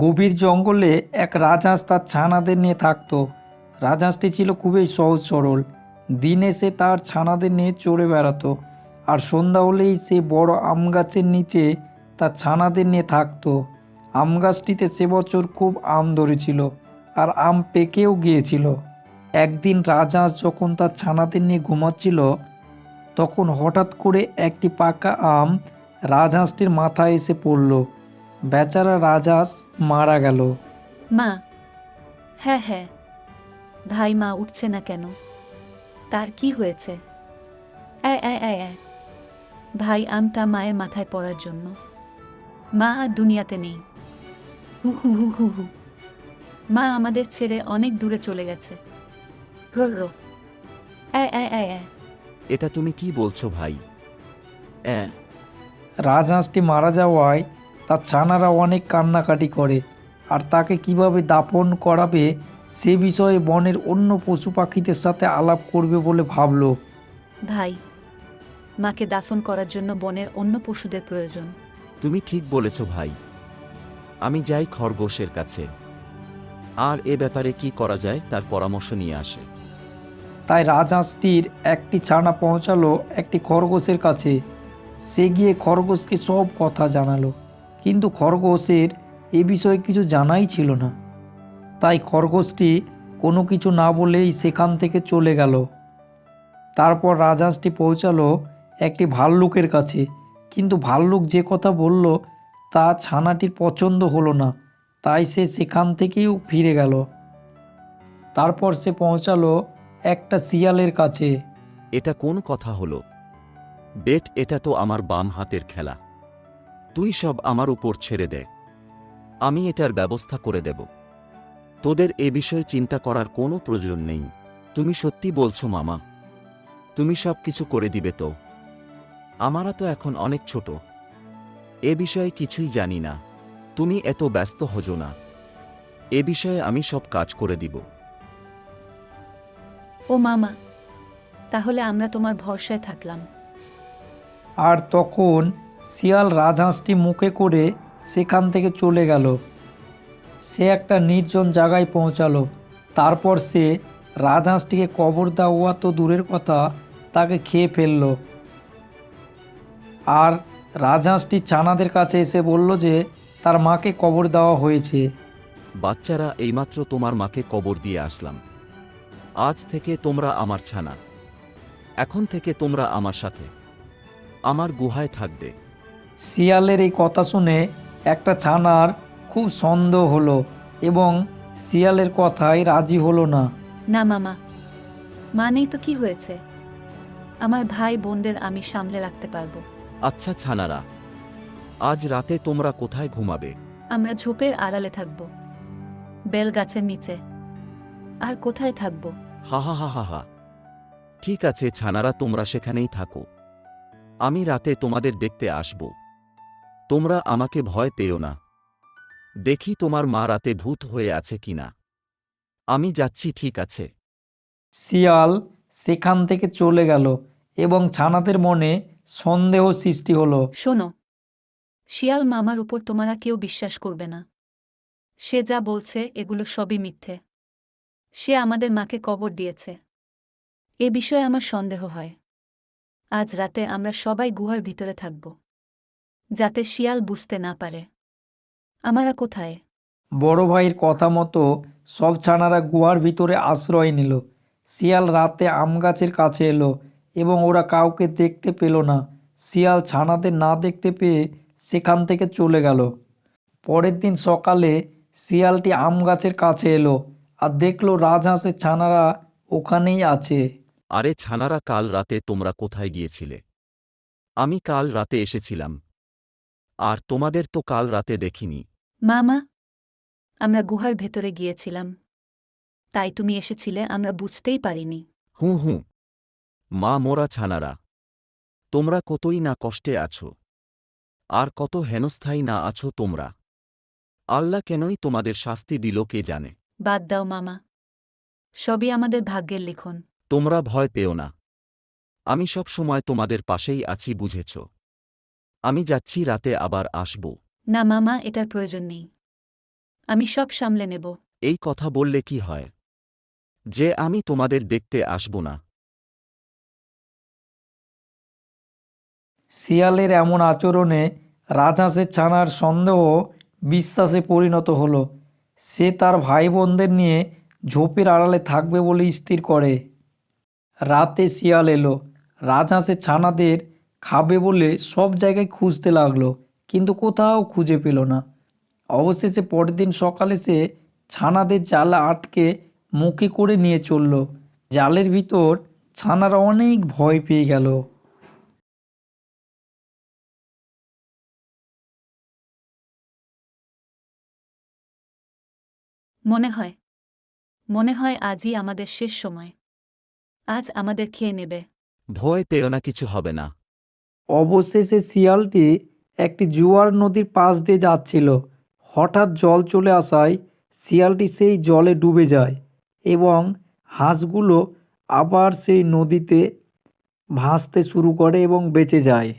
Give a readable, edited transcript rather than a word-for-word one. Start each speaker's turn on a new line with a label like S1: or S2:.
S1: গভীর জঙ্গলে এক রাজহাঁস তার ছানাদের নিয়ে থাকত। রাজহাঁসটি ছিল খুবই সহজ সরল। দিনে সে তার ছানাদের নিয়ে চড়ে বেড়াতো, আর সন্ধ্যা হলেই সে বড় আম গাছের নিচে তার ছানাদের নিয়ে থাকতো। আম গাছটিতে সে বছর খুব আম ধরেছিল, আর আম পেকেও গিয়েছিল। একদিন রাজহাঁস যখন তার ছানাদের নিয়ে ঘুমাচ্ছিল, তখন হঠাৎ করে একটি পাকা আম রাজহাঁসটির মাথায় এসে পড়ল। বেচারা রাজহাঁস মারা গেল।
S2: মা, হ্যাঁ হ্যাঁ, ভাই মা উঠছে না কেন? তার কি হয়েছে? ভাই আমটা মায়ের মাথায় পড়ার জন্য। মা আর দুনিয়াতে নেই। হু হু হু হু হু। মা আমাদের ছেড়ে অনেক দূরে চলে গেছে। রো
S3: এটা তুমি কি বলছো ভাই?
S1: রাজহাঁসটি মারা যাওয়ায় তার ছানারা অনেক কান্নাকাটি করে, আর তাকে কিভাবে দাফন করাবে সে বিষয়ে বনের অন্য পশু পাখিদের সাথে আলাপ করবে বলে ভাবল।
S2: ভাই, মাকে দাফন করার জন্য বনের অন্য পশুদের প্রয়োজন।
S3: তুমি ঠিক বলেছ ভাই। আমি যাই খরগোশের কাছে, আর এ ব্যাপারে কি করা যায় তার পরামর্শ নিয়ে আসে।
S1: তাই রাজহাঁসটির একটি ছানা পৌঁছালো একটি খরগোশের কাছে। সে গিয়ে খরগোশকে সব কথা জানালো, কিন্তু খরগোশের এ বিষয়ে কিছু জানাই ছিল না। তাই খরগোশটি কোনো কিছু না বলেই সেখান থেকে চলে গেল। তারপর রাজহাঁসটি পৌঁছালো একটি ভাল্লুকের কাছে, কিন্তু ভাল্লুক যে কথা বলল তা ছানাটির পছন্দ হলো না, তাই সে সেখান থেকেও ফিরে গেল। তারপর সে পৌঁছালো একটা শিয়ালের কাছে।
S3: এটা কোন কথা হলো? বেট, এটা তো আমার বাম হাতের খেলা। তুই সব আমার উপর ছেড়ে দে, আমি এটার ব্যবস্থা করে দেব। তোদের এ বিষয়ে চিন্তা করার কোনো প্রয়োজন নেই। তুমি সত্যি বলছো মামা? তুমি সব কিছু করে দিবে তো? আমারা তো এখন অনেক ছোট, এ বিষয়ে কিছুই জানি না। তুমি এত ব্যস্ত হজো না, এ বিষয়ে আমি সব কাজ করে দিব।
S2: ও মামা, তাহলে আমরা তোমার ভরসায় থাকলাম।
S1: আর তখন শিয়াল রাজহাঁসটি মুখে করে সেখান থেকে চলে গেল। সে একটা নির্জন জায়গায় পৌঁছালো। তারপর সে রাজহাঁসটিকে কবর দেওয়া তো দূরের কথা, তাকে খেয়ে ফেলল। আর রাজহাঁসটি ছানাদের কাছে এসে বলল যে তার মাকে কবর দেওয়া হয়েছে।
S3: বাচ্চারা, এইমাত্র তোমার মাকে কবর দিয়ে আসলাম। আজ থেকে তোমরা আমার ছানা। এখন থেকে তোমরা আমার সাথে আমার গুহায় থাকবে।
S1: শিয়ালের এই কথা শুনে একটা ছানার খুব সন্দেহ হলো, এবং শিয়ালের কথায় রাজি হলো না।
S2: না মামা, মা নেই তো কি হয়েছে? আমার ভাই বোনদের আমি সামলে রাখতে পারবো।
S3: আচ্ছা ছানারা, আজ রাতে তোমরা কোথায় ঘুমাবে?
S2: আমরা ঝোপের আড়ালে থাকব, বেল গাছের নিচে। আর কোথায় থাকব?
S3: হা হা হা হা হা। ঠিক আছে ছানারা, তোমরা সেখানেই থাকো। আমি রাতে তোমাদের দেখতে আসব। তোমরা আমাকে ভয় পেও না। দেখি তোমার মা রাতে ভূত হয়ে আছে কিনা। আমি যাচ্ছি, ঠিক আছে?
S1: শিয়াল সেখান থেকে চলে গেল, এবং ছানাদের মনে সন্দেহ সৃষ্টি হলো।
S2: শোনো, শিয়াল মামার উপর তোমরা কেউ বিশ্বাস করবে না। সে যা বলছে এগুলো সবই মিথ্যে। সে আমাদের মাকে কবর দিয়েছে, এ বিষয়ে আমার সন্দেহ হয়। আজ রাতে আমরা সবাই গুহার ভিতরে থাকব, যাতে শিয়াল বুঝতে না পারে আমরা কোথায়।
S1: বড় ভাইয়ের কথা মতো সব ছানারা গুহার ভিতরে আশ্রয় নিল। শিয়াল রাতে আম গাছের কাছে এলো, এবং ওরা কাউকে দেখতে পেল না। শিয়াল ছানাদের না দেখতে পেয়ে সেখান থেকে চলে গেল। পরের দিন সকালে শিয়ালটি আম গাছের কাছে এলো, আর দেখলো রাজহাঁসের ছানারা ওখানেই আছে।
S3: আরে ছানারা, কাল রাতে তোমরা কোথায় গিয়েছিলে? আমি কাল রাতে এসেছিলাম, আর তোমাদের তো কাল রাতে দেখিনি।
S2: মামা, আমরা গুহার ভেতরে গিয়েছিলাম, তাই তুমি এসেছিলে আমরা বুঝতেই পারিনি।
S3: হুঁ হুঁ, মা মোরা ছানারা, তোমরা কতই না কষ্টে আছো, আর কত হেনস্থায়ী না আছো তোমরা। আল্লাহ কেনই তোমাদের শাস্তি দিল কে জানে।
S2: বাদ দাও মামা, সবই আমাদের ভাগ্যের লিখন।
S3: তোমরা ভয় পেও না, আমি সব সময় তোমাদের পাশেই আছি, বুঝেছ? আমি যাচ্ছি, রাতে আবার আসব।
S2: না মামা, এটার প্রয়োজন নেই। আমি সব সামলে নেব।
S3: এই কথা বললে কি হয় যে আমি তোমাদের দেখতে আসব না?
S1: শিয়ালের এমন আচরণে রাজহাঁসের ছানার সন্দেহ বিশ্বাসে পরিণত হলো। সে তার ভাই বোনদের নিয়ে ঝোপের আড়ালে থাকবে বলে স্থির করে। রাতে শিয়াল এলো, রাজহাঁসের ছানাদের খাবে বলে সব জায়গায় খুঁজতে লাগলো, কিন্তু কোথাও খুঁজে পেল না। অবশেষে পরের দিন সকালে সে ছানাদের জালে আটকে মুখে করে নিয়ে চলল। জালের ভিতর ছানারা অনেক ভয় পেয়ে গেল।
S2: মনে হয় আজই আমাদের শেষ সময়। আজ আমাদের খেয়ে নেবে।
S3: ভয় পেও না, কিছু হবে না।
S1: অবশেষে শিয়ালটি একটি জোয়ার নদীর পাশ দিয়ে যাচ্ছিল। হঠাৎ জল চলে আসায় শিয়ালটি সেই জলে ডুবে যায় এবং হাঁসগুলো আবার সেই নদীতে ভাসতে শুরু করে এবং বেঁচে যায়।